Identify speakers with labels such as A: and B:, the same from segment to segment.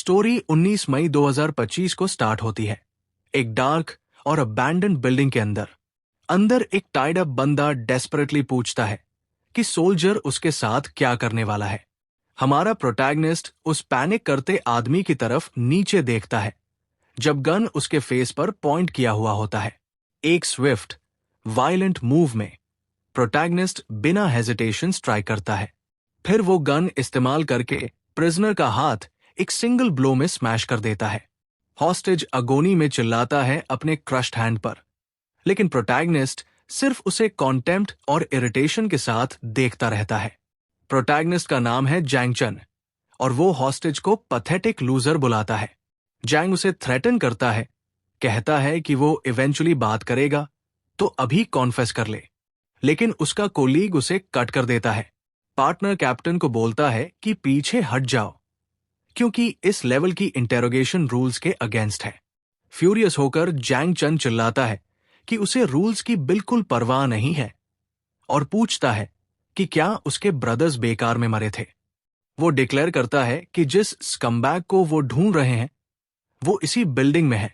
A: Story 19 मई 2025 को start होती है। एक डार्क और अबैंडन्ड बिल्डिंग के अंदर एक टाइड अप बंदा डेस्परेटली पूछता है कि सोल्जर उसके साथ क्या करने वाला है। हमारा प्रोटैगनिस्ट उस पैनिक करते आदमी की तरफ नीचे देखता है जब गन उसके फेस पर पॉइंट किया हुआ होता है। एक स्विफ्ट वायलेंट मूव में प्रोटैगनिस्ट बिना हेजिटेशन स्ट्राइक करता है। फिर वो गन इस्तेमाल करके प्रिजनर का हाथ एक सिंगल ब्लो में स्मैश कर देता है। हॉस्टेज अगोनी में चिल्लाता है अपने क्रश्ड हैंड पर, लेकिन प्रोटैगनिस्ट सिर्फ उसे कॉन्टेम्प्ट और इरिटेशन के साथ देखता रहता है। प्रोटैगनिस्ट का नाम है जैंग चन और वो हॉस्टेज को पैथेटिक लूजर बुलाता है। जैंग उसे थ्रेटन करता है, कहता है कि वो इवेंचुअली बात करेगा तो अभी कॉन्फेस कर ले, लेकिन उसका कोलीग उसे कट कर देता है। पार्टनर कैप्टन को बोलता है कि पीछे हट जाओ क्योंकि इस लेवल की इंटेरोगेशन रूल्स के अगेंस्ट है। फ्यूरियस होकर जैंग चन चिल्लाता है कि उसे रूल्स की बिल्कुल परवाह नहीं है और पूछता है कि क्या उसके ब्रदर्स बेकार में मरे थे। वो डिक्लेयर करता है कि जिस स्कमबैग को वो ढूंढ रहे हैं वो इसी बिल्डिंग में है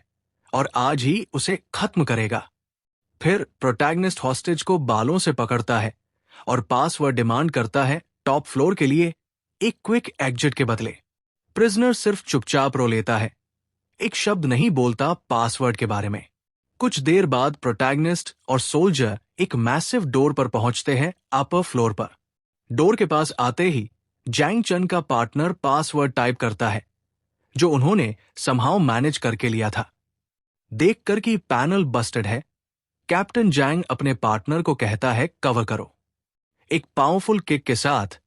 A: और आज ही उसे खत्म करेगा। फिर प्रोटैगनिस्ट हॉस्टेज को बालों से पकड़ता है और पासवर्ड डिमांड करता है टॉप फ्लोर के लिए एक क्विक एग्जिट के बदले। प्रिजनर सिर्फ चुपचाप रो लेता है, एक शब्द नहीं बोलता पासवर्ड के बारे में। कुछ देर बाद प्रोटैगनिस्ट और सोल्जर एक मैसिव डोर पर पहुंचते हैं अपर फ्लोर पर। डोर के पास आते ही जैंग चन का पार्टनर पासवर्ड टाइप करता है जो उन्होंने समहाउ मैनेज करके लिया था। देखकर कि पैनल बस्टेड है, कैप्टन जैंग अपने पार्टनर को कहता है कवर करो। एक पावरफुल किक के साथ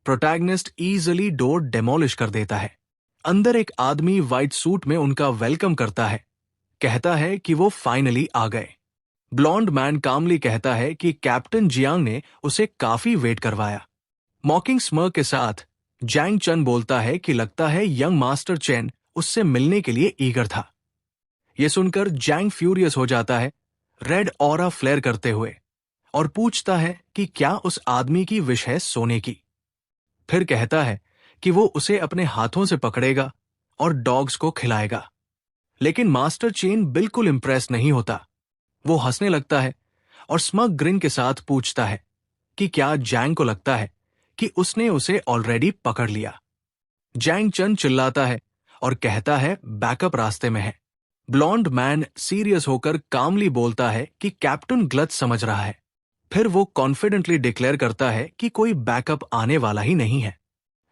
A: प्रोटैगनिस्ट इजीली डोर डेमोलिश कर देता है। अंदर एक आदमी व्हाइट सूट में उनका वेलकम करता है, कहता है कि वो फाइनली आ गए। ब्लॉन्ड मैन कामली कहता है कि कैप्टन जियांग ने उसे काफी वेट करवाया। मॉकिंग स्मर्क के साथ जैंग चन बोलता है कि लगता है यंग मास्टर चेन उससे मिलने के लिए ईगर था। यह सुनकर जैंग फ्यूरियस हो जाता है, रेड ऑरा फ्लेयर करते हुए, और पूछता है कि क्या उस आदमी की विश है सोने की। फिर कहता है कि वो उसे अपने हाथों से पकड़ेगा और डॉग्स को खिलाएगा। लेकिन मास्टर चेन बिल्कुल इंप्रेस नहीं होता। वो हंसने लगता है और स्मग ग्रिन के साथ पूछता है कि क्या जैंग को लगता है कि उसने उसे ऑलरेडी पकड़ लिया। जैंग चन चिल्लाता है और कहता है बैकअप रास्ते में है। ब्लॉन्ड मैन सीरियस होकर कामली बोलता है कि कैप्टन गलत समझ रहा है। फिर वो कॉन्फिडेंटली डिक्लेयर करता है कि कोई बैकअप आने वाला ही नहीं है।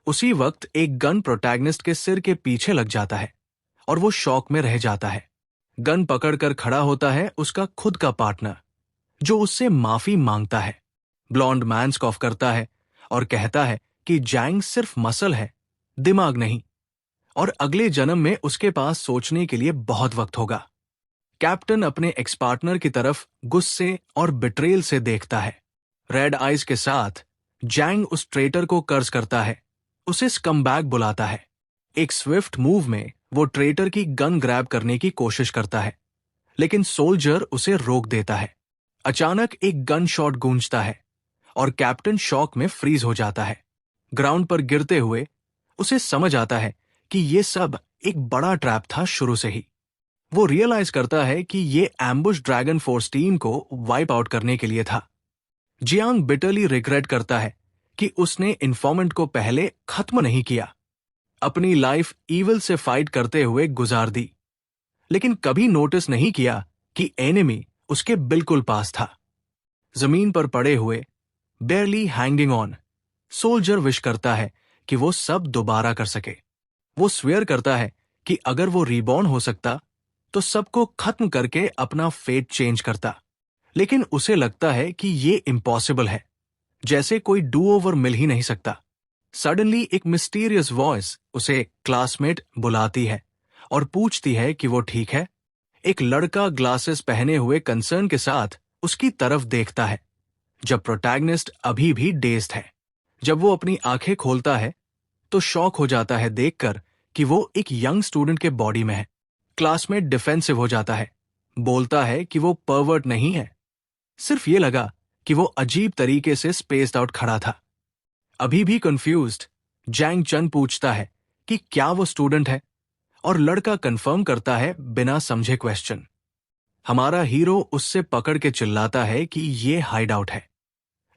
A: उसी वक्त एक गन प्रोटैगनिस्ट के सिर के पीछे लग जाता है और वो शॉक में रह जाता है। गन पकड़कर खड़ा होता है उसका खुद का पार्टनर जो उससे माफी मांगता है। ब्लॉन्ड मैन स्कॉफ करता है और कहता है कि जैंग सिर्फ मसल है, दिमाग नहीं, और अगले जन्म में उसके पास सोचने के लिए बहुत वक्त होगा। कैप्टन अपने एक्स पार्टनर की तरफ गुस्से और बिट्रेल से देखता है। रेड आइज के साथ जैंग उस ट्रेटर को कर्ज करता है, उसे स्कमबैग बुलाता है। एक स्विफ्ट मूव में वो ट्रेटर की गन ग्रैब करने की कोशिश करता है, लेकिन सोल्जर उसे रोक देता है। अचानक एक गन शॉट गूंजता है और कैप्टन शॉक में फ्रीज हो जाता है। ग्राउंड पर गिरते हुए उसे समझ आता है कि ये सब एक बड़ा ट्रैप था शुरू से ही। वो रियलाइज करता है कि ये एम्बुश ड्रैगन फोर्स टीम को वाइप आउट करने के लिए था। जियांग बिटरली रिग्रेट करता है कि उसने इन्फॉर्मेंट को पहले खत्म नहीं किया। अपनी लाइफ ईविल से फाइट करते हुए गुजार दी, लेकिन कभी नोटिस नहीं किया कि एनिमी उसके बिल्कुल पास था। जमीन पर पड़े हुए, बेयरली हैंगिंग ऑन, सोल्जर विश करता है कि वो सब दोबारा कर सके। वो स्वेयर करता है कि अगर वो रीबॉर्न हो सकता तो सबको खत्म करके अपना फेट चेंज करता, लेकिन उसे लगता है कि ये इम्पॉसिबल है, जैसे कोई डू ओवर मिल ही नहीं सकता। सडनली एक मिस्टीरियस वॉइस उसे क्लासमेट बुलाती है और पूछती है कि वो ठीक है। एक लड़का ग्लासेस पहने हुए कंसर्न के साथ उसकी तरफ देखता है, जब प्रोटैगनिस्ट अभी भी डेज्ड है। जब वो अपनी आंखें खोलता है तो शॉक हो जाता है देखकर कि वो एक यंग स्टूडेंट के बॉडी में है। क्लासमेट डिफेंसिव हो जाता है, बोलता है कि वो परवर्ट नहीं है, सिर्फ ये लगा कि वो अजीब तरीके से स्पेस्ड आउट खड़ा था। अभी भी कंफ्यूज्ड, जैंग चन पूछता है कि क्या वो स्टूडेंट है, और लड़का कंफर्म करता है बिना समझे क्वेश्चन। हमारा हीरो उससे पकड़ के चिल्लाता है कि ये हाइड आउट है,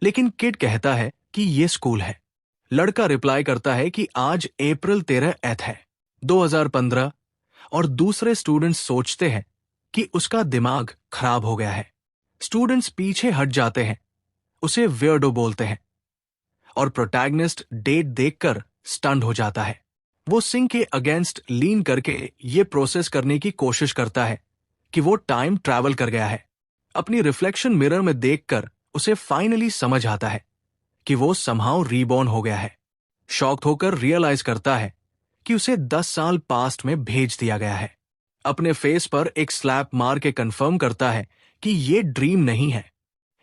A: लेकिन किड कहता है कि ये स्कूल है। लड़का रिप्लाई करता है कि आज अप्रैल 13 है, 2015, और दूसरे स्टूडेंट्स सोचते हैं कि उसका दिमाग खराब हो गया है। स्टूडेंट्स पीछे हट जाते हैं, उसे वियर्डो बोलते हैं, और प्रोटैगनिस्ट डेट देखकर स्टन्ड हो जाता है। वो सिंह के अगेंस्ट लीन करके ये प्रोसेस करने की कोशिश करता है कि वो टाइम ट्रैवल कर गया है। अपनी रिफ्लेक्शन मिरर में देखकर उसे फाइनली समझ आता है कि वो समहाउ रीबॉर्न हो गया है। शॉक्ड होकर रियलाइज करता है कि उसे 10 साल पास्ट में भेज दिया गया है। अपने फेस पर एक स्लैप मार के कंफर्म करता है कि ये ड्रीम नहीं है।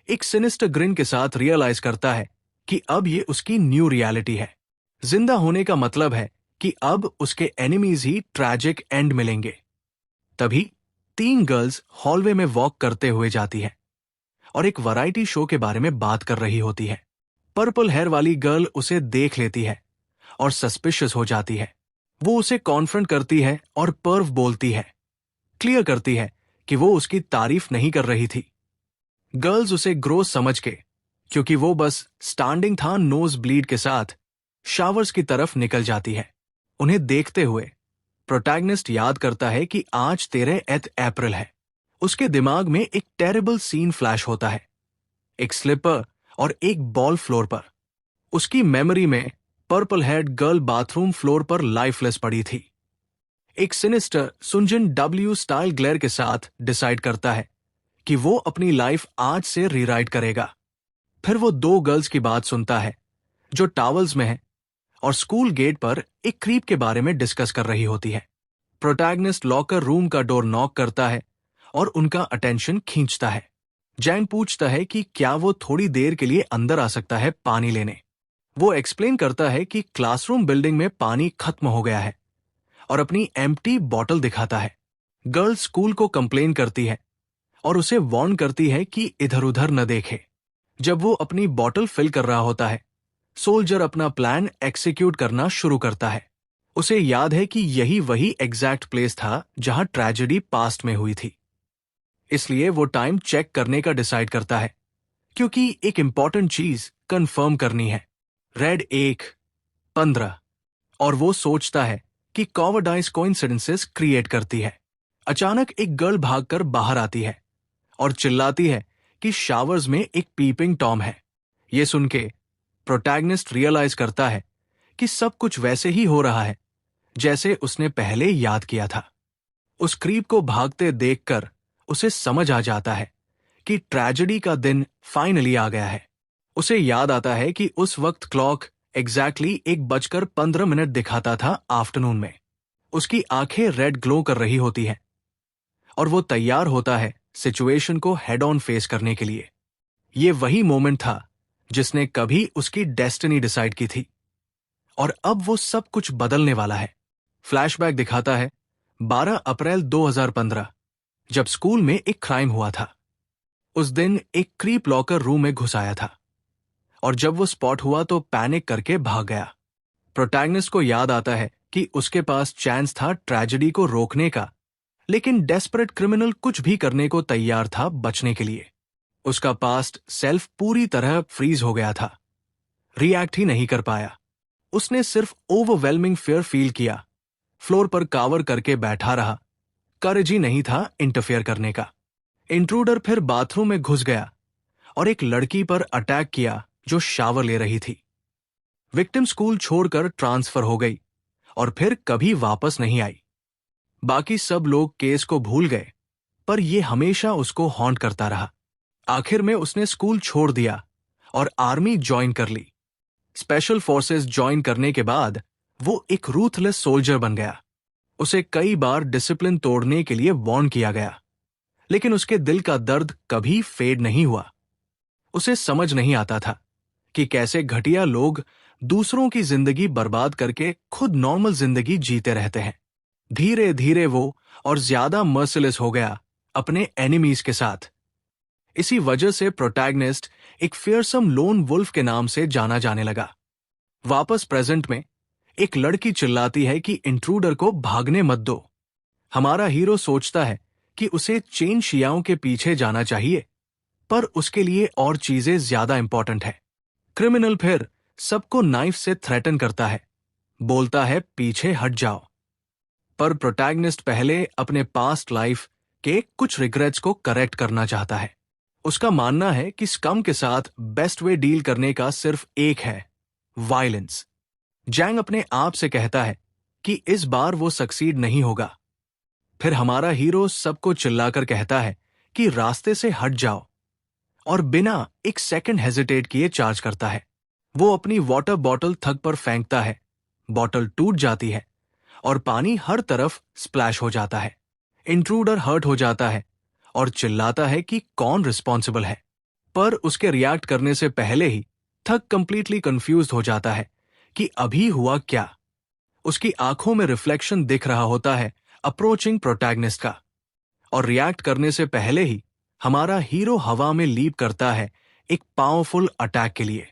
A: एक सिनिस्टर ग्रिन के साथ रियलाइज करता है कि अब ये उसकी न्यू रियलिटी है। जिंदा होने का मतलब है कि अब उसके एनिमीज ही ट्रैजिक एंड मिलेंगे। तभी 3 गर्ल्स हॉलवे में वॉक करते हुए जाती है और एक वैरायटी शो के बारे में बात कर रही होती है। पर्पल हेयर वाली गर्ल उसे देख लेती है और सस्पिशियस हो जाती है। वो उसे कॉन्फ्रंट करती है और पर्व बोलती है, क्लियर करती है कि वो उसकी तारीफ नहीं कर रही थी। गर्ल्स उसे ग्रोस समझ के, क्योंकि वो बस स्टैंडिंग था नोज ब्लीड के साथ, शावर्स की तरफ निकल जाती है। उन्हें देखते हुए प्रोटैगनिस्ट याद करता है कि आज 13 अप्रैल है। उसके दिमाग में एक टेरिबल सीन फ्लैश होता है, एक स्लिपर और एक बॉल फ्लोर पर। उसकी मेमोरी में purple head girl bathroom floor पर लाइफलेस पड़ी थी। एक सिनिस्टर सुंजिन डब्ल्यू स्टाइल ग्लेयर के साथ डिसाइड करता है कि वो अपनी लाइफ आज से रीराइट करेगा। फिर वो 2 गर्ल्स की बात सुनता है जो टॉवल्स में है और स्कूल गेट पर एक क्रीप के बारे में डिस्कस कर रही होती है। प्रोटैगनिस्ट लॉकर रूम का डोर नॉक करता है और उनका अटेंशन खींचता है। जैन पूछता है कि क्या वो थोड़ी देर के लिए अंदर आ सकता है पानी लेने। वो एक्सप्लेन करता है कि क्लासरूम बिल्डिंग में पानी खत्म हो गया है और अपनी एम्प्टी बॉटल दिखाता है। गर्ल स्कूल को कंप्लेन करती है और उसे वार्न करती है कि इधर उधर न देखे। जब वो अपनी बॉटल फिल कर रहा होता है, सोल्जर अपना प्लान एक्सिक्यूट करना शुरू करता है। उसे याद है कि यही वही एग्जैक्ट प्लेस था जहां ट्रेजेडी पास्ट में हुई थी। इसलिए वो टाइम चेक करने का डिसाइड करता है, क्योंकि एक इंपॉर्टेंट चीज कंफर्म करनी है। रेड 1:15, और वो सोचता है कि कॉवर्डाइज कोइंसिडेंसेस क्रिएट करती है। अचानक एक गर्ल भागकर बाहर आती है और चिल्लाती है कि शावर्स में एक पीपिंग टॉम है। ये सुन के प्रोटैगनिस्ट रियलाइज करता है कि सब कुछ वैसे ही हो रहा है जैसे उसने पहले याद किया था। उस क्रीप को भागते देखकर उसे समझ आ जाता है कि ट्रेजेडी का दिन फाइनली आ गया है। उसे याद आता है कि उस वक्त क्लॉक एग्जैक्टली 1:15 दिखाता था आफ्टरनून में। उसकी आंखें रेड ग्लो कर रही होती हैं और वो तैयार होता है सिचुएशन को हेड ऑन फेस करने के लिए। ये वही मोमेंट था जिसने कभी उसकी डेस्टिनी डिसाइड की थी, और अब वो सब कुछ बदलने वाला है। फ्लैशबैक दिखाता है 12 अप्रैल 2015, जब स्कूल में एक क्राइम हुआ था। उस दिन एक क्रीप लॉकर रूम में घुस आया था और जब वो स्पॉट हुआ तो पैनिक करके भाग गया। प्रोटैगनिस्ट को याद आता है कि उसके पास चांस था ट्रेजेडी को रोकने का, लेकिन डेस्परेट क्रिमिनल कुछ भी करने को तैयार था बचने के लिए। उसका पास्ट सेल्फ पूरी तरह फ्रीज हो गया था, रिएक्ट ही नहीं कर पाया। उसने सिर्फ ओवरवेलमिंग फियर फील किया, फ्लोर पर कावर करके बैठा रहा। करेज ही नहीं था इंटरफेयर करने का। इंट्रूडर फिर बाथरूम में घुस गया और एक लड़की पर अटैक किया जो शावर ले रही थी। विक्टिम स्कूल छोड़कर ट्रांसफर हो गई और फिर कभी वापस नहीं आई। बाकी सब लोग केस को भूल गए, पर यह हमेशा उसको हॉन्ट करता रहा। आखिर में उसने स्कूल छोड़ दिया और आर्मी ज्वाइन कर ली। स्पेशल फोर्सेस ज्वाइन करने के बाद वो एक रूथलेस सोल्जर बन गया। उसे कई बार डिसिप्लिन तोड़ने के लिए वार्न किया गया, लेकिन उसके दिल का दर्द कभी फेड नहीं हुआ। उसे समझ नहीं आता था कि कैसे घटिया लोग दूसरों की जिंदगी बर्बाद करके खुद नॉर्मल जिंदगी जीते रहते हैं। धीरे धीरे वो और ज्यादा मर्सिलेस हो गया अपने एनिमीज के साथ। इसी वजह से प्रोटैगनिस्ट एक फियरसम लोन वुल्फ के नाम से जाना जाने लगा। वापस प्रेजेंट में एक लड़की चिल्लाती है कि इंट्रूडर को भागने मत दो। हमारा हीरो सोचता है कि उसे चेन शियाओं के पीछे जाना चाहिए, पर उसके लिए और चीजें ज्यादा इंपॉर्टेंट है। क्रिमिनल फिर सबको नाइफ से थ्रेटन करता है, बोलता है पीछे हट जाओ। पर प्रोटैगनिस्ट पहले अपने पास्ट लाइफ के कुछ रिग्रेट्स को करेक्ट करना चाहता है। उसका मानना है कि स्कम के साथ बेस्ट वे डील करने का सिर्फ एक है, वायलेंस। जैंग अपने आप से कहता है कि इस बार वो सक्सीड नहीं होगा। फिर हमारा हीरो सबको चिल्लाकर कहता है कि रास्ते से हट जाओ, और बिना एक सेकंड हेजिटेट किए चार्ज करता है। वो अपनी वाटर बॉटल थक पर फेंकता है, बॉटल टूट जाती है और पानी हर तरफ स्प्लैश हो जाता है। इंट्रूडर हर्ट हो जाता है और चिल्लाता है कि कौन रिस्पॉन्सिबल है, पर उसके रिएक्ट करने से पहले ही थक कंप्लीटली कंफ्यूज्ड हो जाता है कि अभी हुआ क्या। उसकी आंखों में रिफ्लेक्शन दिख रहा होता है अप्रोचिंग प्रोटैगनिस्ट का, और रिएक्ट करने से पहले ही हमारा हीरो हवा में लीप करता है एक पावरफुल अटैक के लिए।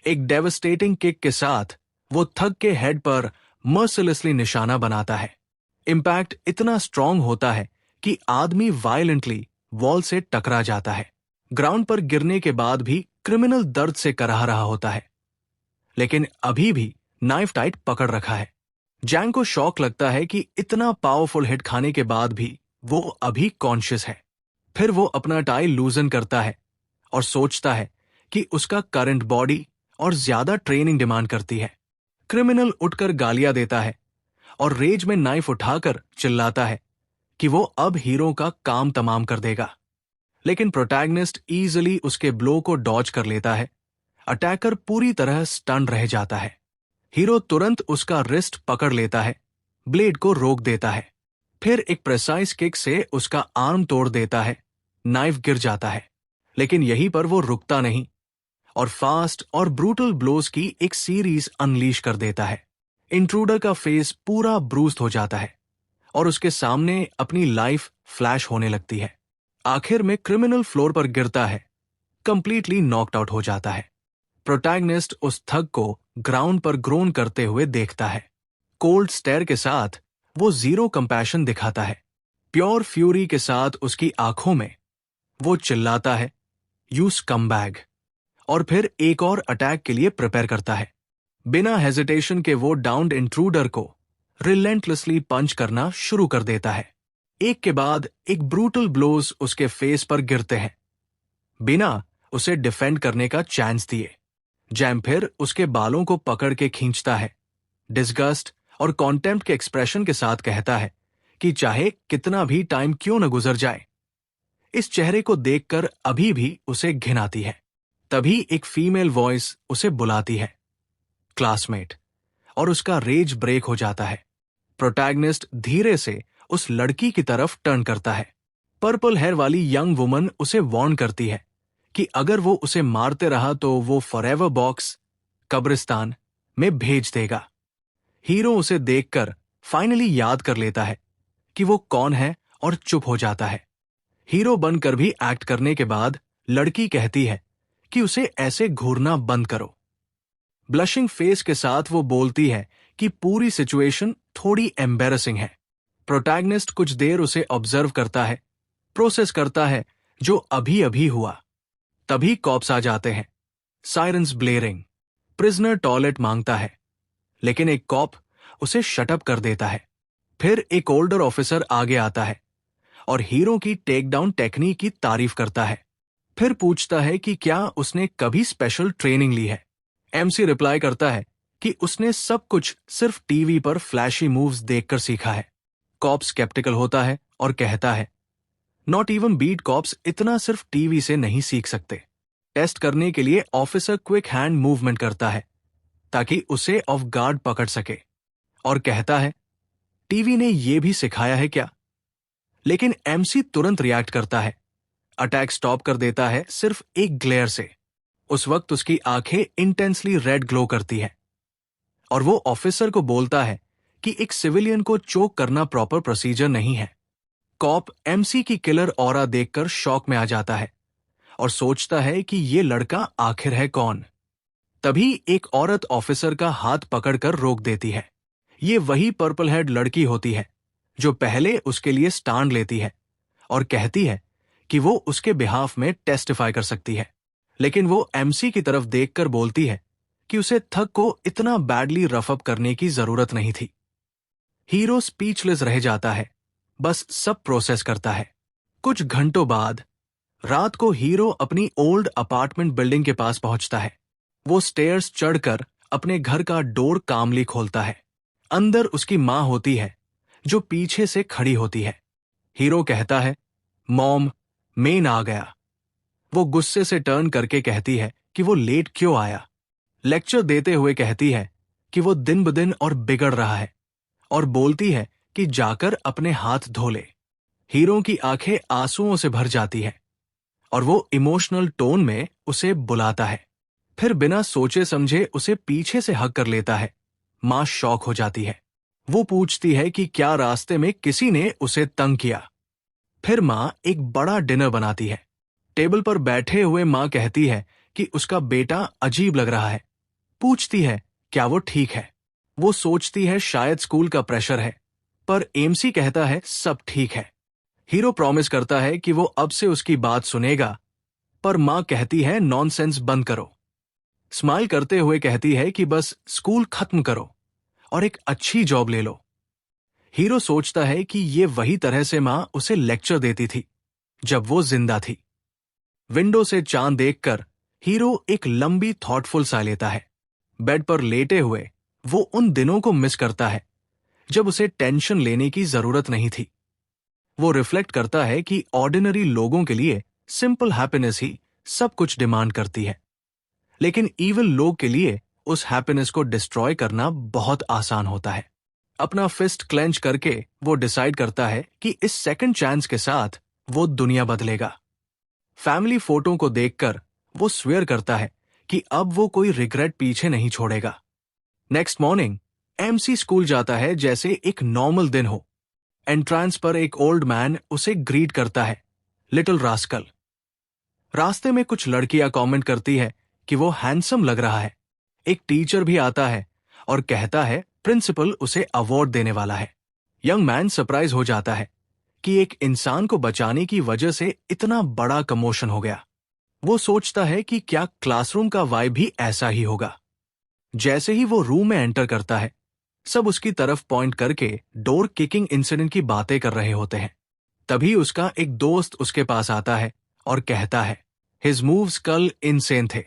A: एक डेवस्टेटिंग किक के साथ वो थग के हेड पर मर्सिलेसली निशाना बनाता है। इंपैक्ट इतना स्ट्रांग होता है कि आदमी वायलेंटली वॉल से टकरा जाता है। ग्राउंड पर गिरने के बाद भी क्रिमिनल दर्द से कराह रहा होता है, लेकिन अभी भी नाइफ टाइट पकड़ रखा है। जैंग को शॉक लगता है कि इतना पावरफुल हिट खाने के बाद भी वो अभी कॉन्शियस है। फिर वो अपना टाई लूजन करता है और सोचता है कि उसका करंट बॉडी और ज्यादा ट्रेनिंग डिमांड करती है। क्रिमिनल उठकर गालियां देता है और रेज में नाइफ उठाकर चिल्लाता है कि वो अब हीरो का काम तमाम कर देगा, लेकिन प्रोटैगनिस्ट इजीली उसके ब्लो को डॉज कर लेता है। अटैकर पूरी तरह स्टन रह जाता है। हीरो तुरंत उसका रिस्ट पकड़ लेता है, ब्लेड को रोक देता है, फिर एक प्रेसाइज किक से उसका आर्म तोड़ देता है। नाइफ गिर जाता है, लेकिन यहीं पर वो रुकता नहीं और फास्ट और ब्रूटल ब्लोज की एक सीरीज अनलीश कर देता है। इंट्रूडर का फेस पूरा ब्रूस्ड हो जाता है और उसके सामने अपनी लाइफ फ्लैश होने लगती है। आखिर में क्रिमिनल फ्लोर पर गिरता है, कंप्लीटली नॉकड आउट हो जाता है। प्रोटैगनिस्ट उस थग को ग्राउंड पर ग्रोन करते हुए देखता है। कोल्ड स्टेयर के साथ वो जीरो कंपैशन दिखाता है। प्योर फ्यूरी के साथ उसकी आंखों में वो चिल्लाता है, यू स्कमबैग, और फिर एक और अटैक के लिए प्रिपेयर करता है। बिना हेजिटेशन के वो डाउन्ड इंट्रूडर को रिलेंटलेसली पंच करना शुरू कर देता है। एक के बाद एक ब्रूटल ब्लोज उसके फेस पर गिरते हैं, बिना उसे डिफेंड करने का चांस दिए। जैम फिर उसके बालों को पकड़ के खींचता है, डिस्गस्ट और कॉन्टेम्प्ट के एक्सप्रेशन के साथ कहता है कि चाहे कितना भी टाइम क्यों न गुजर जाए। इस चेहरे को देखकर अभी भी उसे घिन आती है। तभी एक फीमेल वॉइस उसे बुलाती है, क्लासमेट, और उसका रेज ब्रेक हो जाता है। प्रोटैगनिस्ट धीरे से उस लड़की की तरफ टर्न करता है। पर्पल हेयर वाली यंग वुमन उसे वार्न करती है कि अगर वो उसे मारते रहा तो वो फॉरएवर बॉक्स कब्रिस्तान में भेज देगा। हीरो उसे देखकर फाइनली याद कर लेता है कि वो कौन है और चुप हो जाता है। हीरो बनकर भी एक्ट करने के बाद लड़की कहती है कि उसे ऐसे घूरना बंद करो। ब्लशिंग फेस के साथ वो बोलती है कि पूरी सिचुएशन थोड़ी एम्बैरेसिंग है। प्रोटैगनिस्ट कुछ देर उसे ऑब्जर्व करता है, प्रोसेस करता है जो अभी अभी हुआ। तभी कॉप्स आ जाते हैं, सायरन्स ब्लेयरिंग। प्रिजनर टॉयलेट मांगता है, लेकिन एक कॉप उसे शटअप कर देता है। फिर एक ओल्डर ऑफिसर आगे आता है और हीरो की टेक डाउन टेक्निक की तारीफ करता है। फिर पूछता है कि क्या उसने कभी स्पेशल ट्रेनिंग ली है। एमसी रिप्लाई करता है कि उसने सब कुछ सिर्फ टीवी पर फ्लैशी मूव्स देखकर सीखा है। कॉप स्केप्टिकल होता है और कहता है, नॉट इवन बीट कॉप्स इतना सिर्फ टीवी से नहीं सीख सकते। टेस्ट करने के लिए ऑफिसर क्विक हैंड मूवमेंट करता है ताकि उसे ऑफ गार्ड पकड़ सके, और कहता है, टीवी ने यह भी सिखाया है क्या? लेकिन एमसी तुरंत रिएक्ट करता है, अटैक स्टॉप कर देता है सिर्फ एक ग्लेयर से। उस वक्त उसकी आंखें इंटेंसली रेड ग्लो करती है और वो ऑफिसर को बोलता है कि एक सिविलियन को चोक करना प्रॉपर प्रोसीजर नहीं है। कॉप एमसी की किलर ऑरा देखकर शॉक में आ जाता है और सोचता है कि ये लड़का आखिर है कौन। तभी एक औरत ऑफिसर का हाथ पकड़कर रोक देती है। ये वही पर्पल हेड लड़की होती है जो पहले उसके लिए स्टैंड लेती है और कहती है कि वो उसके बिहाफ में टेस्टिफाई कर सकती है। लेकिन वो एमसी की तरफ देखकर बोलती है कि उसे थक को इतना बैडली रफ अप करने की जरूरत नहीं थी। हीरो स्पीचलेस रह जाता है, बस सब प्रोसेस करता है। कुछ घंटों बाद रात को हीरो अपनी ओल्ड अपार्टमेंट बिल्डिंग के पास पहुंचता है। वो स्टेयर्स चढ़कर अपने घर का डोर कामली खोलता है। अंदर उसकी मां होती है जो पीछे से खड़ी होती है। हीरो कहता है, मॉम, मेन आ गया। वो गुस्से से टर्न करके कहती है कि वो लेट क्यों आया। लेक्चर देते हुए कहती है कि वो दिन ब दिन और बिगड़ रहा है और बोलती है कि जाकर अपने हाथ धो ले। हीरो की आंखें आंसुओं से भर जाती है और वो इमोशनल टोन में उसे बुलाता है। फिर बिना सोचे समझे उसे पीछे से हग कर लेता है। मां शॉक हो जाती है। वो पूछती है कि क्या रास्ते में किसी ने उसे तंग किया। फिर मां एक बड़ा डिनर बनाती है। टेबल पर बैठे हुए मां कहती है कि उसका बेटा अजीब लग रहा है। पूछती है क्या वो ठीक है। वो सोचती है शायद स्कूल का प्रेशर है, पर एमसी कहता है सब ठीक है। हीरो प्रॉमिस करता है कि वो अब से उसकी बात सुनेगा, पर मां कहती है नॉनसेंस बंद करो। स्माइल करते हुए कहती है कि बस स्कूल खत्म करो और एक अच्छी जॉब ले लो। हीरो सोचता है कि ये वही तरह से मां उसे लेक्चर देती थी जब वो जिंदा थी। विंडो से चांद देखकर हीरो एक लंबी थॉटफुल सा लेता है। बेड पर लेटे हुए वो उन दिनों को मिस करता है जब उसे टेंशन लेने की जरूरत नहीं थी। वो रिफ्लेक्ट करता है कि ऑर्डिनरी लोगों के लिए सिंपल हैप्पीनेस ही सब कुछ डिमांड करती है, लेकिन इविल लोग के लिए उस हैप्पीनेस को डिस्ट्रॉय करना बहुत आसान होता है। अपना फिस्ट क्लेंच करके वो डिसाइड करता है कि इस सेकंड चांस के साथ वो दुनिया बदलेगा। फैमिली फोटो को देखकर वो स्वेयर करता है कि अब वो कोई रिग्रेट पीछे नहीं छोड़ेगा। नेक्स्ट मॉर्निंग एमसी स्कूल जाता है जैसे एक नॉर्मल दिन हो। एंट्रांस पर एक ओल्ड मैन उसे ग्रीट करता है, लिटिल रास्कल। रास्ते में कुछ लड़कियां कमेंट करती है कि वो हैंडसम लग रहा है। एक टीचर भी आता है और कहता है प्रिंसिपल उसे अवार्ड देने वाला है। यंग मैन सरप्राइज हो जाता है कि एक इंसान को बचाने की वजह से इतना बड़ा कमोशन हो गया। वो सोचता है कि क्या क्लासरूम का वाइब भी ऐसा ही होगा। जैसे ही वो रूम में एंटर करता है, सब उसकी तरफ पॉइंट करके डोर किकिंग इंसिडेंट की बातें कर रहे होते हैं। तभी उसका एक दोस्त उसके पास आता है और कहता है हिज मूव्स कल इनसेन थे।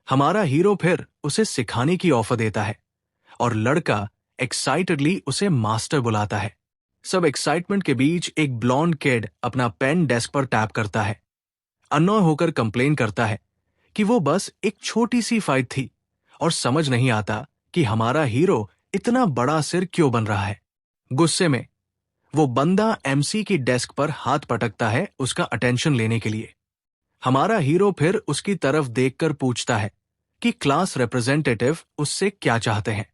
A: हमारा हीरो फिर उसे सिखाने की ऑफर देता है और लड़का एक्साइटेडली उसे मास्टर बुलाता है। सब एक्साइटमेंट के बीच एक ब्लॉन्ड किड अपना पेन डेस्क पर टैप करता है। अननॉय होकर कंप्लेन करता है कि वो बस एक छोटी सी फाइट थी और समझ नहीं आता कि हमारा हीरो इतना बड़ा सिर क्यों बन रहा है। गुस्से में वो बंदा एमसी की डेस्क पर हाथ पटकता है उसका अटेंशन लेने के लिए। हमारा हीरो फिर उसकी तरफ देखकर पूछता है कि क्लास रिप्रेजेंटेटिव उससे क्या चाहते हैं।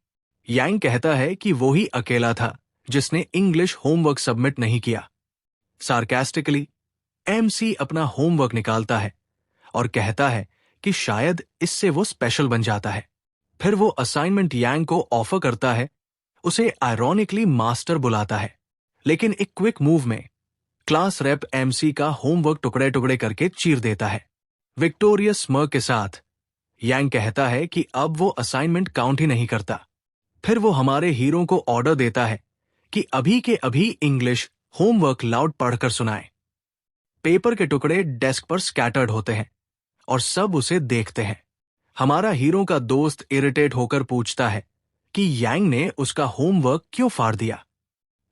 A: यांग कहता है कि वो ही अकेला था जिसने इंग्लिश होमवर्क सबमिट नहीं किया। सार्कास्टिकली एमसी अपना होमवर्क निकालता है और कहता है कि शायद इससे वो स्पेशल बन जाता है। फिर वो असाइनमेंट यांग को ऑफर करता है, उसे आयरॉनिकली मास्टर बुलाता है, लेकिन एक क्विक मूव में क्लास रेप एमसी का होमवर्क टुकड़े टुकड़े करके चीर देता है। विक्टोरियस स्मर्क के साथ यांग कहता है कि अब वो असाइनमेंट काउंट ही नहीं करता। फिर वो हमारे हीरो को ऑर्डर देता है कि अभी के अभी इंग्लिश होमवर्क लाउड पढ़कर सुनाए। पेपर के टुकड़े डेस्क पर स्कैटर्ड होते हैं और सब उसे देखते हैं। हमारा हीरो का दोस्त इरिटेट होकर पूछता है कि यांग ने उसका होमवर्क क्यों फाड़ दिया।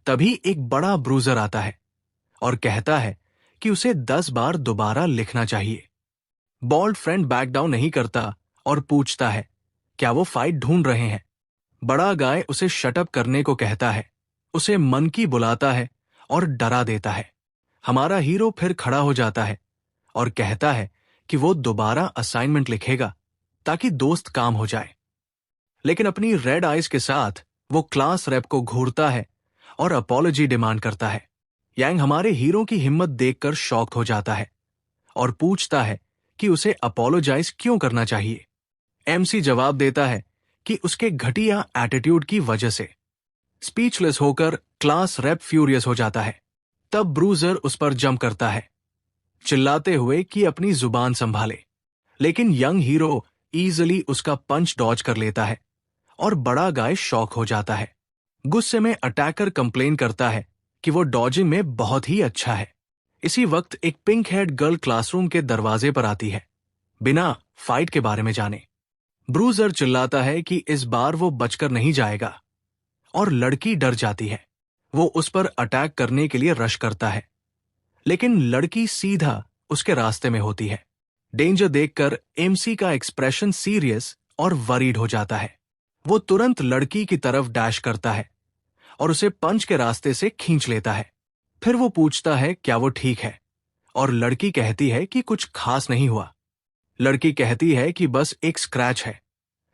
A: तभी एक बड़ा ब्रूजर आता है और कहता है कि उसे 10 बार दोबारा लिखना चाहिए। बॉल्ड फ्रेंड बैक डाउन नहीं करता और पूछता है क्या वो फाइट ढूंढ रहे हैं। बड़ा गाय उसे शटअप करने को कहता है, उसे मन की बुलाता है और डरा देता है। हमारा हीरो फिर खड़ा हो जाता है और कहता है कि वो दोबारा असाइनमेंट लिखेगा ताकि दोस्त काम हो जाए। लेकिन अपनी रेड आइज के साथ वो क्लास रेप को घूरता है और अपॉलॉजी डिमांड करता है। यांग हमारे हीरो की हिम्मत देखकर शॉक्ड हो जाता है और पूछता है कि उसे अपॉलोजाइज क्यों करना चाहिए। एमसी जवाब देता है कि उसके घटिया एटीट्यूड की वजह से। स्पीचलेस होकर क्लास रेप फ्यूरियस हो जाता है। तब ब्रूजर उस पर जंप करता है, चिल्लाते हुए कि अपनी जुबान संभाले। लेकिन यंग हीरो इजीली उसका पंच डॉज कर लेता है और बड़ा गाय शॉक हो जाता है। गुस्से में अटैकर कंप्लेन करता है कि वो डॉजिंग में बहुत ही अच्छा है। इसी वक्त एक पिंक हेड गर्ल क्लासरूम के दरवाजे पर आती है, बिना फाइट के बारे में जाने। ब्रूजर चिल्लाता है कि इस बार वो बचकर नहीं जाएगा और लड़की डर जाती है। वो उस पर अटैक करने के लिए रश करता है, लेकिन लड़की सीधा उसके रास्ते में होती है। डेंजर देखकर एमसी का एक्सप्रेशन सीरियस और वरीड हो जाता है। वो तुरंत लड़की की तरफ डैश करता है और उसे पंच के रास्ते से खींच लेता है। फिर वो पूछता है क्या वो ठीक है, और लड़की कहती है कि कुछ खास नहीं हुआ। लड़की कहती है कि बस एक स्क्रैच है,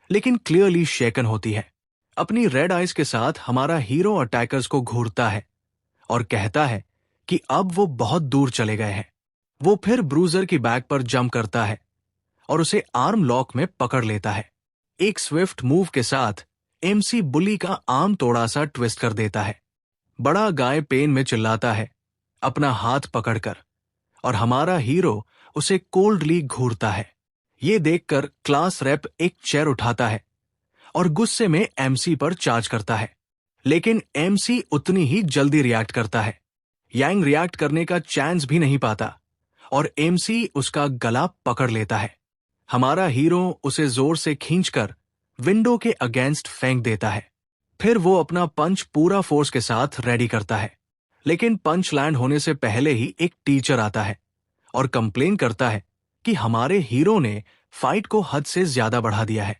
A: लेकिन क्लियरली शेकन होती है। अपनी रेड आइज के साथ हमारा हीरो अटैकर्स को घूरता है और कहता है कि अब वो बहुत दूर चले गए हैं। वो फिर ब्रूजर की बैक पर जंप करता है और उसे आर्म लॉक में पकड़ लेता है। एक स्विफ्ट मूव के साथ एमसी बुली का आर्म थोड़ा सा ट्विस्ट कर देता है। बड़ा गाय पेन में चिल्लाता है अपना हाथ पकड़कर, और हमारा हीरो उसे कोल्डली घूरता है। ये देखकर क्लास रेप एक चेयर उठाता है और गुस्से में एमसी पर चार्ज करता है, लेकिन एमसी उतनी ही जल्दी रिएक्ट करता है। यांग रिएक्ट करने का चांस भी नहीं पाता और एमसी उसका गला पकड़ लेता है। हमारा हीरो उसे जोर से खींचकर विंडो के अगेंस्ट फेंक देता है। फिर वो अपना पंच पूरा फोर्स के साथ रेडी करता है, लेकिन पंच लैंड होने से पहले ही एक टीचर आता है और कंप्लेन करता है कि हमारे हीरो ने फाइट को हद से ज्यादा बढ़ा दिया है।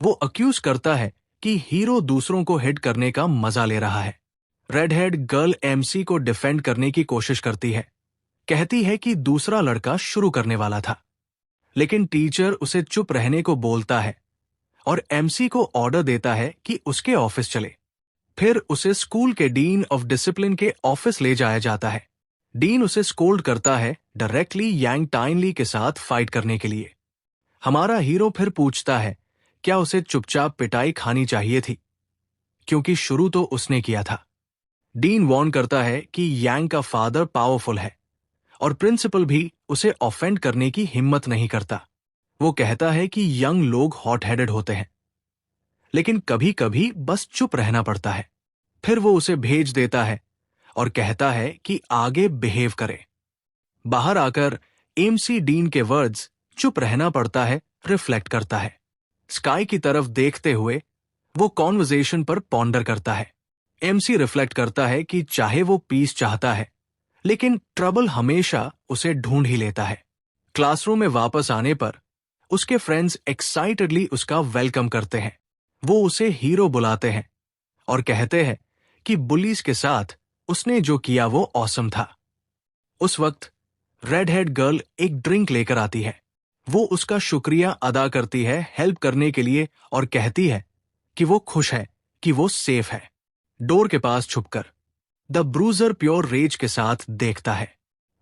A: वो अक्यूज करता है कि हीरो दूसरों को हिट करने का मजा ले रहा है। रेड हेड गर्ल एमसी को डिफेंड करने की कोशिश करती है, कहती है कि दूसरा लड़का शुरू करने वाला था, लेकिन टीचर उसे चुप रहने को बोलता है और एमसी को ऑर्डर देता है कि उसके ऑफिस चले। फिर उसे स्कूल के डीन ऑफ डिसिप्लिन के ऑफिस ले जाया जाता है। डीन उसे स्कोल्ड करता है डायरेक्टली यांग टाइनली के साथ फाइट करने के लिए। हमारा हीरो फिर पूछता है क्या उसे चुपचाप पिटाई खानी चाहिए थी, क्योंकि शुरू तो उसने किया था। डीन वार्न करता है कि यांग का फादर पावरफुल है और प्रिंसिपल भी उसे ऑफेंड करने की हिम्मत नहीं करता। वो कहता है कि यंग लोग हॉट हेडेड होते हैं, लेकिन कभी कभी बस चुप रहना पड़ता है। फिर वो उसे भेज देता है और कहता है कि आगे बिहेव करे। बाहर आकर एमसी डीन के वर्ड्स चुप रहना पड़ता है रिफ्लेक्ट करता है। स्काई की तरफ देखते हुए वो कॉन्वर्सेशन पर पॉन्डर करता है। एमसी रिफ्लेक्ट करता है कि चाहे वो पीस चाहता है, लेकिन ट्रबल हमेशा उसे ढूंढ ही लेता है। क्लासरूम में वापस आने पर उसके फ्रेंड्स एक्साइटेडली उसका वेलकम करते हैं। वो उसे हीरो बुलाते हैं और कहते हैं कि बुलीज के साथ उसने जो किया वो ऑसम था। उस वक्त रेड हेड गर्ल एक ड्रिंक लेकर आती है। वो उसका शुक्रिया अदा करती है हेल्प करने के लिए और कहती है कि वो खुश है कि वो सेफ है। डोर के पास छुपकर द ब्रूजर प्योर रेज के साथ देखता है।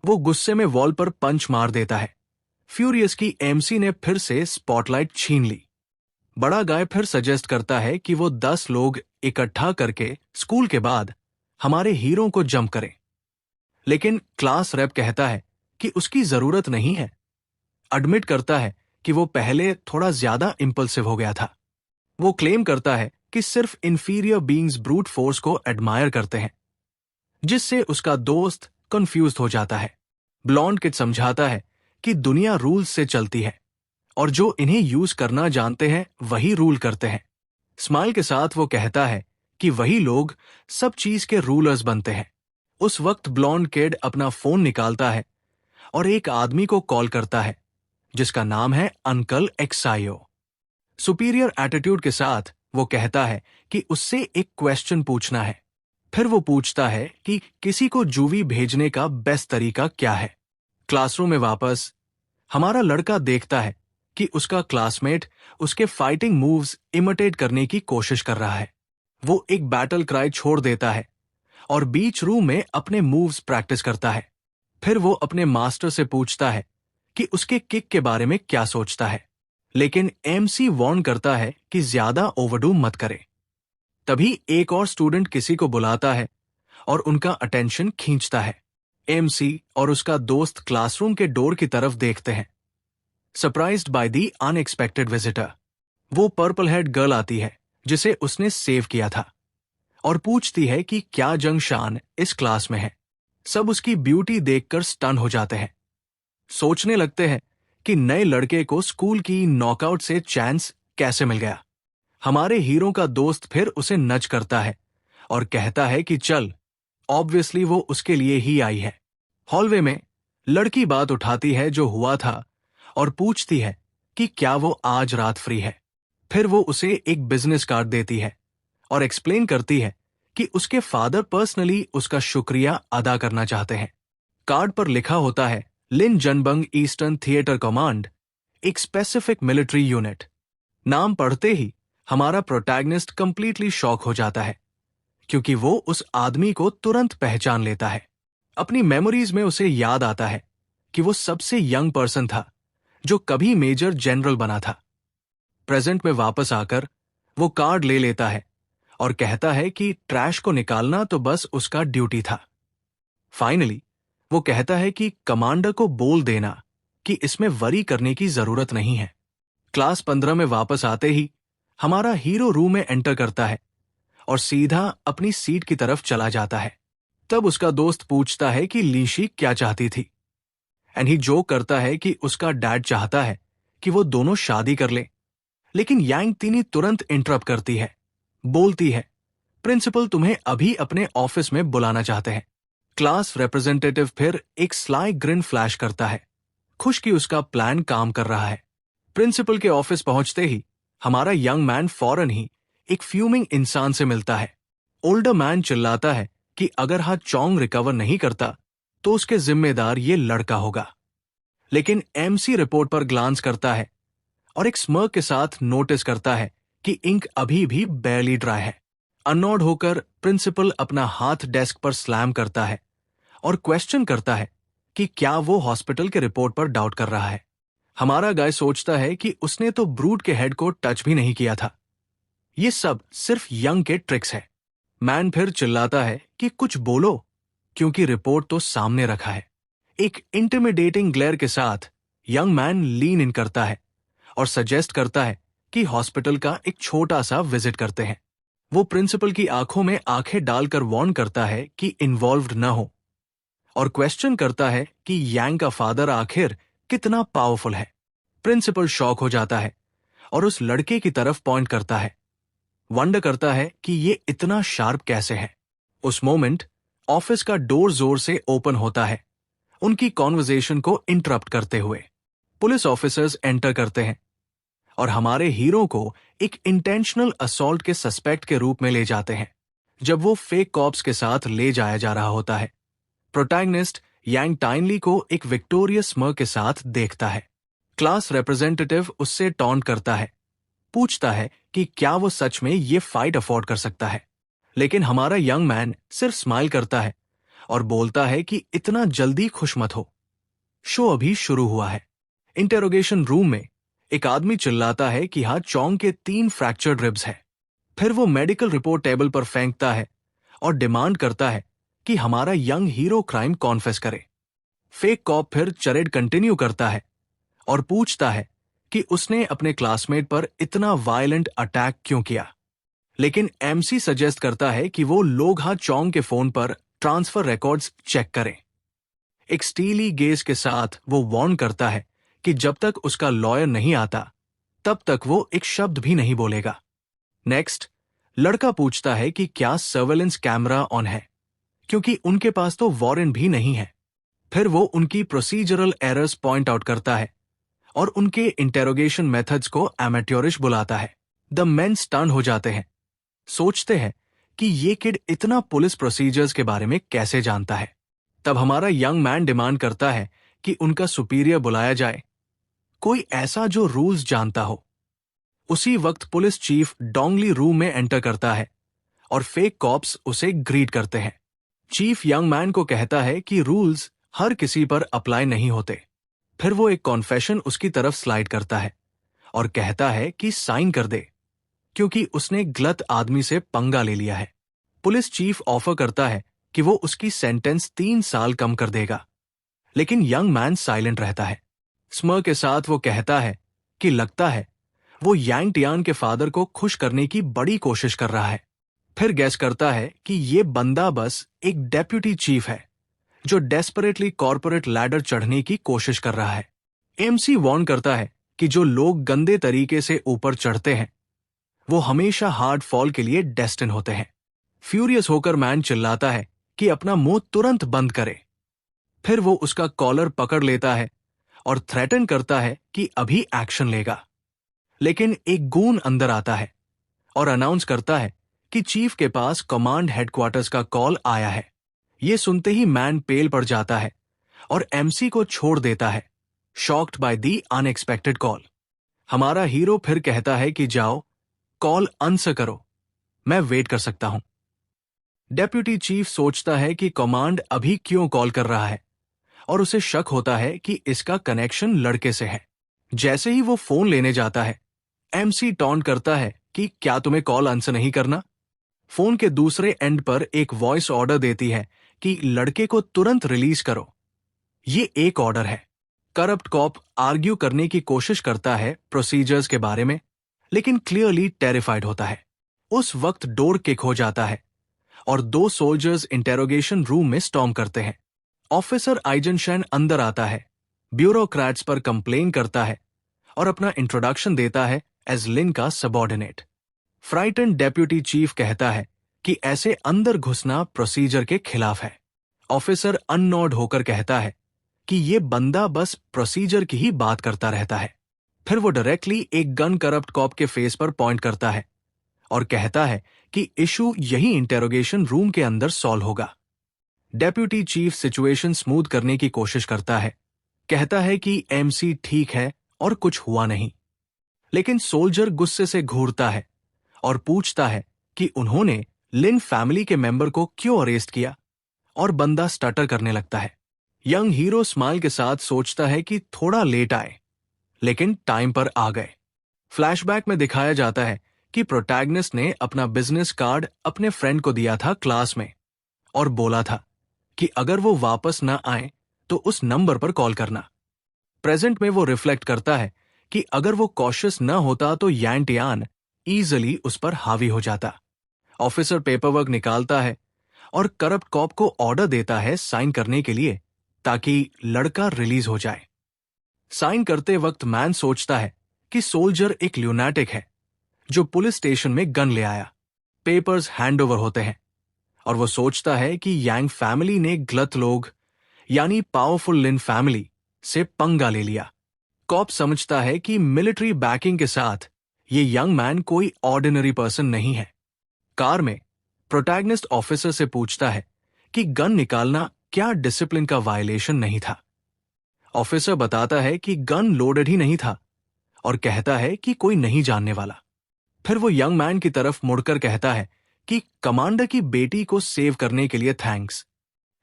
A: वो गुस्से में वॉल पर पंच मार देता है। फ्यूरियस की एमसी ने फिर से स्पॉटलाइट छीन ली। बड़ा गाय फिर सजेस्ट करता है कि वो 10 लोग इकट्ठा करके स्कूल के बाद हमारे हीरो को जंप करें, लेकिन क्लास रेप कहता है कि उसकी जरूरत नहीं है। एडमिट करता है कि वो पहले थोड़ा ज्यादा इंपल्सिव हो गया था। वो क्लेम करता है कि सिर्फ इंफीरियर बीइंग्स ब्रूट फोर्स को एडमायर करते हैं, जिससे उसका दोस्त कंफ्यूज हो जाता है। ब्लॉन्ड किड समझाता है कि दुनिया रूल्स से चलती है और जो इन्हें यूज करना जानते हैं वही रूल करते हैं। स्माइल के साथ वो कहता है कि वही लोग सब चीज के रूलर्स बनते हैं। उस वक्त ब्लॉन्ड किड अपना फोन निकालता है और एक आदमी को कॉल करता है जिसका नाम है अंकल एक्सायो। सुपीरियर एटीट्यूड के साथ वो कहता है कि उससे एक क्वेश्चन पूछना है। फिर वो पूछता है कि किसी को जूवी भेजने का बेस्ट तरीका क्या है। क्लासरूम में वापस हमारा लड़का देखता है कि उसका क्लासमेट उसके फाइटिंग मूव्स इमिटेट करने की कोशिश कर रहा है। वो एक बैटल क्राई छोड़ देता है और बीच रूम में अपने मूव्स प्रैक्टिस करता है। फिर वो अपने मास्टर से पूछता है कि उसके किक के बारे में क्या सोचता है। लेकिन एमसी वार्न करता है कि ज्यादा ओवरडू मत करे। तभी एक और स्टूडेंट किसी को बुलाता है और उनका अटेंशन खींचता है। एमसी और उसका दोस्त क्लासरूम के डोर की तरफ देखते हैं। Surprised by the unexpected visitor, वो पर्पल हेड गर्ल आती है जिसे उसने सेव किया था और पूछती है कि क्या जंग शान इस क्लास में है। सब उसकी ब्यूटी देखकर स्टन हो जाते हैं। सोचने लगते हैं कि नए लड़के को स्कूल की नॉकआउट से चांस कैसे मिल गया। हमारे हीरो का दोस्त फिर उसे नच करता है और कहता है कि चल, ऑब्वियसली वो उसके लिए ही आई है। हॉलवे में लड़की बात उठाती है जो हुआ था और पूछती है कि क्या वो आज रात फ्री है। फिर वो उसे एक बिजनेस कार्ड देती है और एक्सप्लेन करती है कि उसके फादर पर्सनली उसका शुक्रिया अदा करना चाहते हैं। कार्ड पर लिखा होता है लिन जनबंग ईस्टर्न थिएटर कमांड, एक स्पेसिफिक मिलिट्री यूनिट। नाम पढ़ते ही हमारा प्रोटैगनिस्ट कंप्लीटली शॉक हो जाता है क्योंकि वो उस आदमी को तुरंत पहचान लेता है। अपनी मेमोरीज में उसे याद आता है कि वो सबसे यंग पर्सन था जो कभी मेजर जनरल बना था। प्रेजेंट में वापस आकर वो कार्ड ले लेता है और कहता है कि ट्रैश को निकालना तो बस उसका ड्यूटी था। फाइनली वो कहता है कि कमांडर को बोल देना कि इसमें वरी करने की जरूरत नहीं है। क्लास 15 में वापस आते ही हमारा हीरो रूम में एंटर करता है और सीधा अपनी सीट की तरफ चला जाता है। तब उसका दोस्त पूछता है कि लीशी क्या चाहती थी एंड ही जोक करता है कि उसका डैड चाहता है कि वो दोनों शादी कर ले। लेकिन यांग तीनी तुरंत इंटरप्ट करती है, बोलती है प्रिंसिपल तुम्हें अभी अपने ऑफिस में बुलाना चाहते हैं। क्लास रिप्रेजेंटेटिव फिर एक स्लाई ग्रिन फ्लैश करता है, खुश कि उसका प्लान काम कर रहा है। प्रिंसिपल के ऑफिस पहुंचते ही हमारा यंग मैन फौरन ही एक फ्यूमिंग इंसान से मिलता है। ओल्डर मैन चिल्लाता है कि अगर हा चोंग रिकवर नहीं करता तो उसके जिम्मेदार ये लड़का होगा। लेकिन एमसी रिपोर्ट पर ग्लांस करता है और एक स्मर्क के साथ नोटिस करता है कि इंक अभी भी बैरली ड्राई है। अननॉड होकर प्रिंसिपल अपना हाथ डेस्क पर स्लैम करता है और क्वेश्चन करता है कि क्या वो हॉस्पिटल के रिपोर्ट पर डाउट कर रहा है। हमारा गाय सोचता है कि उसने तो ब्रूट के हेड को टच भी नहीं किया था। ये सब सिर्फ यंग के ट्रिक्स है। मैन फिर चिल्लाता है कि कुछ बोलो क्योंकि रिपोर्ट तो सामने रखा है। एक इंटिमिडेटिंग ग्लेयर के साथ यंग मैन लीन इन करता है और सजेस्ट करता है कि हॉस्पिटल का एक छोटा सा विजिट करते हैं। वो प्रिंसिपल की आंखों में आंखें डालकर वार्न करता है कि इन्वॉल्व्ड न हो और क्वेश्चन करता है कि यांग का फादर आखिर कितना पावरफुल है। प्रिंसिपल शॉक हो जाता है और उस लड़के की तरफ पॉइंट करता है, वंडर करता है कि ये इतना शार्प कैसे है। उस मोमेंट ऑफिस का डोर जोर से ओपन होता है, उनकी कॉन्वर्सेशन को इंटरप्ट करते हुए। पुलिस ऑफिसर्स एंटर करते हैं और हमारे हीरो को एक इंटेंशनल असॉल्ट के सस्पेक्ट के रूप में ले जाते हैं। जब वो फेक कॉप्स के साथ ले जाया जा रहा होता है, प्रोटैगनिस्ट यांग टाइनली को एक विक्टोरियस स्मर्क के साथ देखता है। क्लास रिप्रेजेंटेटिव उससे टॉन्ट करता है, पूछता है कि क्या वो सच में ये फाइट अफोर्ड कर सकता है। लेकिन हमारा यंग मैन सिर्फ स्माइल करता है और बोलता है कि इतना जल्दी खुश मत हो, शो अभी शुरू हुआ है। इंटेरोगेशन रूम में एक आदमी चिल्लाता है कि हाँ, चोंग के 3 फ्रैक्चर्ड रिब्स है। फिर वो मेडिकल रिपोर्ट टेबल पर फेंकता है और डिमांड करता है कि हमारा यंग हीरो क्राइम कॉन्फेस करे। फेक कॉप फिर चरेड कंटिन्यू करता है और पूछता है कि उसने अपने क्लासमेट पर इतना वायलेंट अटैक क्यों किया। लेकिन एमसी सजेस्ट करता है कि वो लोगहा चोंग के फोन पर ट्रांसफर रिकॉर्ड्स चेक करें। एक स्टीली गेज के साथ वो वार्न करता है कि जब तक उसका लॉयर नहीं आता तब तक वो एक शब्द भी नहीं बोलेगा। नेक्स्ट, लड़का पूछता है कि क्या सर्वेलेंस कैमरा ऑन है क्योंकि उनके पास तो वारंट भी नहीं है। फिर वो उनकी प्रोसीजरल एरर्स पॉइंट आउट करता है और उनके इंटेरोगेशन मेथड्स को एमेट्योरिश बुलाता है। द मेन स्टन हो जाते हैं, सोचते हैं कि ये किड इतना पुलिस प्रोसीजर्स के बारे में कैसे जानता है। तब हमारा यंग मैन डिमांड करता है कि उनका सुपीरियर बुलाया जाए, कोई ऐसा जो रूल्स जानता हो। उसी वक्त पुलिस चीफ डोंगली रूम में एंटर करता है और फेक कॉप्स उसे ग्रीट करते हैं। चीफ यंग मैन को कहता है कि रूल्स हर किसी पर अप्लाई नहीं होते। फिर वो एक कॉन्फेशन उसकी तरफ स्लाइड करता है और कहता है कि साइन कर दे, क्योंकि उसने गलत आदमी से पंगा ले लिया है। पुलिस चीफ ऑफर करता है कि वो उसकी सेंटेंस 3 साल कम कर देगा, लेकिन यंग मैन साइलेंट रहता है। स्मर के साथ वो कहता है कि लगता है वो यांग टियान के फादर को खुश करने की बड़ी कोशिश कर रहा है। फिर गैस करता है कि ये बंदा बस एक डेप्यूटी चीफ है जो डेस्परेटली कॉर्पोरेट लैडर चढ़ने की कोशिश कर रहा है। एमसी वार्न करता है कि जो लोग गंदे तरीके से ऊपर चढ़ते हैं वो हमेशा हार्ड फॉल के लिए डेस्टिन होते हैं। फ्यूरियस होकर मैन चिल्लाता है कि अपना मुंह तुरंत बंद करे। फिर वो उसका कॉलर पकड़ लेता है और थ्रेटन करता है कि अभी एक्शन लेगा। लेकिन एक गून अंदर आता है और अनाउंस करता है कि चीफ के पास कमांड हेडक्वार्टर्स का कॉल आया है। ये सुनते ही मैन पेल पड़ जाता है और एमसी को छोड़ देता है, shocked by the unexpected call. हमारा हीरो फिर कहता है कि जाओ, कॉल आंसर करो, मैं वेट कर सकता हूं। डेप्यूटी चीफ सोचता है कि कमांड अभी क्यों कॉल कर रहा है और उसे शक होता है कि इसका कनेक्शन लड़के से है। जैसे ही वो फोन लेने जाता है, एमसी टॉन्ट करता है कि क्या तुम्हें कॉल आंसर नहीं करना। फोन के दूसरे एंड पर एक वॉइस ऑर्डर देती है कि लड़के को तुरंत रिलीज करो। ये एक ऑर्डर है। करप्ट कॉप आर्ग्यू करने की कोशिश करता है प्रोसीजर्स के बारे में, लेकिन क्लियरली टेरिफाइड होता है। उस वक्त डोर किक हो जाता है और 2 सोल्जर्स इंटेरोगेशन रूम में स्टॉर्म करते हैं। ऑफिसर आइजनशैन अंदर आता है, ब्यूरोक्रेट्स पर कंप्लेन करता है और अपना इंट्रोडक्शन देता है एज लिन का सबऑर्डिनेट। फ्राइटन डेप्यूटी चीफ कहता है कि ऐसे अंदर घुसना प्रोसीजर के खिलाफ है। ऑफिसर अननॉड होकर कहता है कि ये बंदा बस प्रोसीजर की ही बात करता रहता है। फिर वो डायरेक्टली एक गन करप्ट कॉप के फेस पर पॉइंट करता है और कहता है कि इशू यही इंटेरोगेशन रूम के अंदर सॉल्व होगा। डेप्यूटी चीफ सिचुएशन स्मूथ करने की कोशिश करता है, कहता है कि एमसी ठीक है और कुछ हुआ नहीं। लेकिन सोल्जर गुस्से से घूरता है और पूछता है कि उन्होंने लिन फैमिली के मेंबर को क्यों अरेस्ट किया, और बंदा स्टटर करने लगता है। यंग हीरो स्माइल के साथ सोचता है कि थोड़ा लेट आए, लेकिन टाइम पर आ गए। फ्लैशबैक में दिखाया जाता है कि प्रोटैगनिस्ट ने अपना बिजनेस कार्ड अपने फ्रेंड को दिया था क्लास में और बोला था कि अगर वो वापस ना आए तो उस नंबर पर कॉल करना। प्रेजेंट में वो रिफ्लेक्ट करता है कि अगर वो कॉशियस न होता तो यांग टियान ईजिली उस पर हावी हो जाता। ऑफिसर पेपरवर्क निकालता है और करप्ट कॉप को ऑर्डर देता है साइन करने के लिए, ताकि लड़का रिलीज हो जाए। साइन करते वक्त मैन सोचता है कि सोल्जर एक ल्यूनाटिक है जो पुलिस स्टेशन में गन ले आया। पेपर्स हैंडओवर होते हैं और वो सोचता है कि यांग फैमिली ने गलत लोग यानी पावरफुल लिन फैमिली से पंगा ले लिया। कॉप समझता है कि मिलिट्री बैकिंग के साथ ये यंग मैन कोई ऑर्डिनरी पर्सन नहीं है। कार में प्रोटैगनिस्ट ऑफिसर से पूछता है कि गन निकालना क्या डिसिप्लिन का वायलेशन नहीं था। ऑफिसर बताता है कि गन लोडेड ही नहीं था और कहता है कि कोई नहीं जानने वाला। फिर वो यंग मैन की तरफ मुड़कर कहता है कि कमांडर की बेटी को सेव करने के लिए थैंक्स।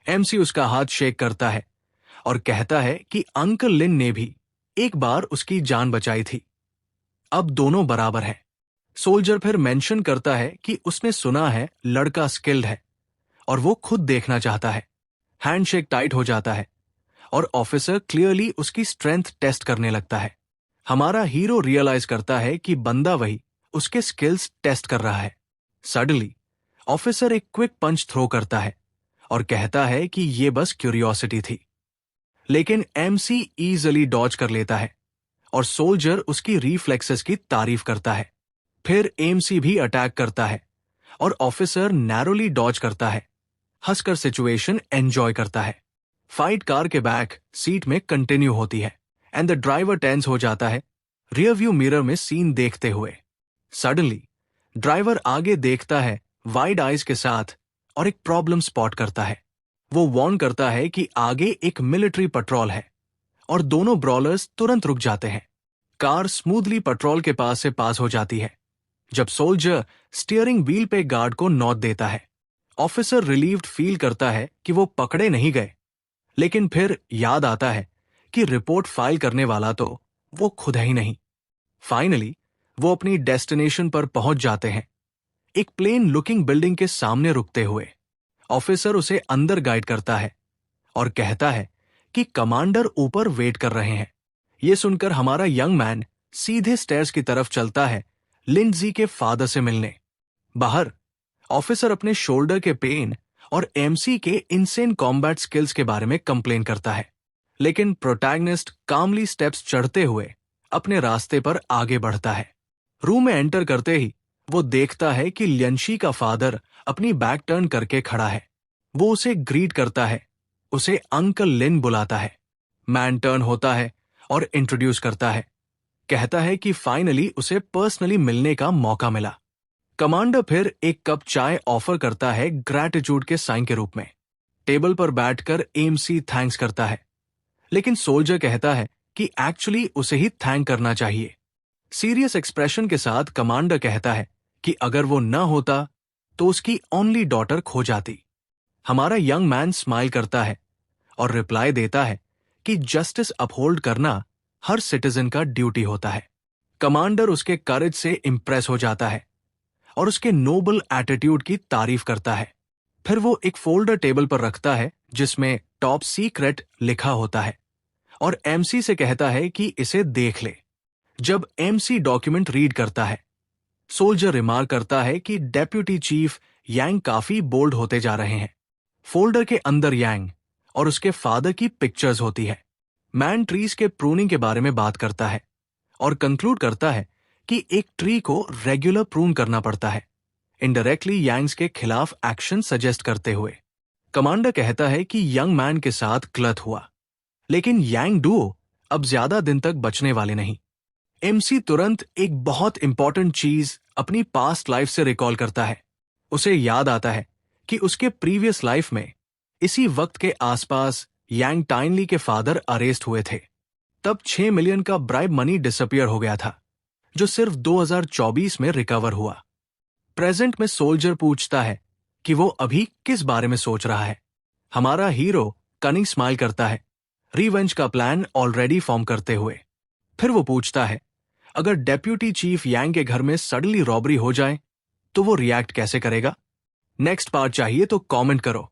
A: एमसी उसका हाथ शेक करता है और कहता है कि अंकल लिन ने भी एक बार उसकी जान बचाई थी, अब दोनों बराबर हैं। सोल्जर फिर मेंशन करता है कि उसने सुना है लड़का स्किल्ड है और वो खुद देखना चाहता है। हैंडशेक टाइट हो जाता है और ऑफिसर क्लियरली उसकी स्ट्रेंथ टेस्ट करने लगता है। हमारा हीरो रियलाइज करता है कि बंदा वही उसके स्किल्स टेस्ट कर रहा है। सडनली ऑफिसर एक क्विक पंच थ्रो करता है और कहता है कि ये बस क्यूरियोसिटी थी, लेकिन एमसी ईजिली डॉज कर लेता है और सोल्जर उसकी रिफ्लेक्सेस की तारीफ करता है। फिर एमसी भी अटैक करता है और ऑफिसर नैरोली डॉज करता है, हंसकर सिचुएशन एंजॉय करता है। फाइट कार के बैक सीट में कंटिन्यू होती है एंड द ड्राइवर टेंस हो जाता है रियर व्यू मिरर में सीन देखते हुए। सडनली ड्राइवर आगे देखता है वाइड आइज के साथ और एक प्रॉब्लम स्पॉट करता है। वो वार्न करता है कि आगे एक मिलिट्री पेट्रोल है और दोनों ब्रॉलर्स तुरंत रुक जाते हैं। कार स्मूथली पेट्रोल के पास से पास हो जाती है जब सोल्जर स्टीयरिंग व्हील पे गार्ड को नॉट देता है। ऑफिसर रिलीव्ड फील करता है कि वो पकड़े नहीं गए, लेकिन फिर याद आता है कि रिपोर्ट फाइल करने वाला तो वो खुद ही नहीं। फाइनली वो अपनी डेस्टिनेशन पर पहुंच जाते हैं, एक प्लेन लुकिंग बिल्डिंग के सामने रुकते हुए। ऑफिसर उसे अंदर गाइड करता है और कहता है कि कमांडर ऊपर वेट कर रहे हैं। यह सुनकर हमारा यंग मैन सीधे स्टेयर्स की तरफ चलता है लिंडजी के फादर से मिलने। बाहर ऑफिसर अपने शोल्डर के पेन और एमसी के इनसेन कॉम्बैट स्किल्स के बारे में कंप्लेन करता है, लेकिन प्रोटैगनिस्ट कामली स्टेप्स चढ़ते हुए अपने रास्ते पर आगे बढ़ता है। रूम में एंटर करते ही वो देखता है कि ल्यंशी का फादर अपनी बैक टर्न करके खड़ा है। वो उसे ग्रीट करता है, उसे अंकल लिन बुलाता है। मैन टर्न होता है और इंट्रोड्यूस करता है, कहता है कि फाइनली उसे पर्सनली मिलने का मौका मिला। कमांडर फिर एक कप चाय ऑफर करता है ग्रैटिट्यूड के साइन के रूप में। टेबल पर बैठकर एमसी थैंक्स करता है, लेकिन सोल्जर कहता है कि एक्चुअली उसे ही थैंक करना चाहिए। सीरियस एक्सप्रेशन के साथ कमांडर कहता है कि अगर वो न होता तो उसकी ओनली डॉटर खो जाती। हमारा यंग मैन स्माइल करता है और रिप्लाई देता है कि जस्टिस अपहोल्ड करना हर सिटीजन का ड्यूटी होता है। कमांडर उसके करेज से इंप्रेस हो जाता है और उसके नोबल एटीट्यूड की तारीफ करता है। फिर वो एक फोल्डर टेबल पर रखता है जिसमें टॉप सीक्रेट लिखा होता है और एमसी से कहता है कि इसे देख ले। जब एमसी डॉक्यूमेंट रीड करता है, सोल्जर रिमार्क करता है कि डेप्यूटी चीफ यांग काफी बोल्ड होते जा रहे हैं। फोल्डर के अंदर यांग और उसके फादर की पिक्चर्स होती है। मैन ट्रीज के प्रूनिंग के बारे में बात करता है और कंक्लूड करता है कि एक ट्री को रेगुलर प्रून करना पड़ता है, इनडायरेक्टली यांग्स के खिलाफ एक्शन सजेस्ट करते हुए। कमांडर कहता है कि यंग मैन के साथ गलत हुआ, लेकिन यांग डुओ अब ज्यादा दिन तक बचने वाले नहीं। एमसी तुरंत एक बहुत इंपॉर्टेंट चीज अपनी पास्ट लाइफ से रिकॉल करता है। उसे याद आता है कि उसके प्रीवियस लाइफ में इसी वक्त के आसपास यांग टाइनली के फादर अरेस्ट हुए थे। तब 6 मिलियन का ब्राइब मनी डिसअपियर हो गया था, जो सिर्फ 2024 में रिकवर हुआ। प्रेजेंट में सोल्जर पूछता है कि वो अभी किस बारे में सोच रहा है। हमारा हीरो कनिंग स्माइल करता है, रिवेंज का प्लान ऑलरेडी फॉर्म करते हुए। फिर वो पूछता है, अगर डेप्यूटी चीफ यांग के घर में सडनली रॉबरी हो जाए तो वो रिएक्ट कैसे करेगा। नेक्स्ट पार्ट चाहिए तो कमेंट करो।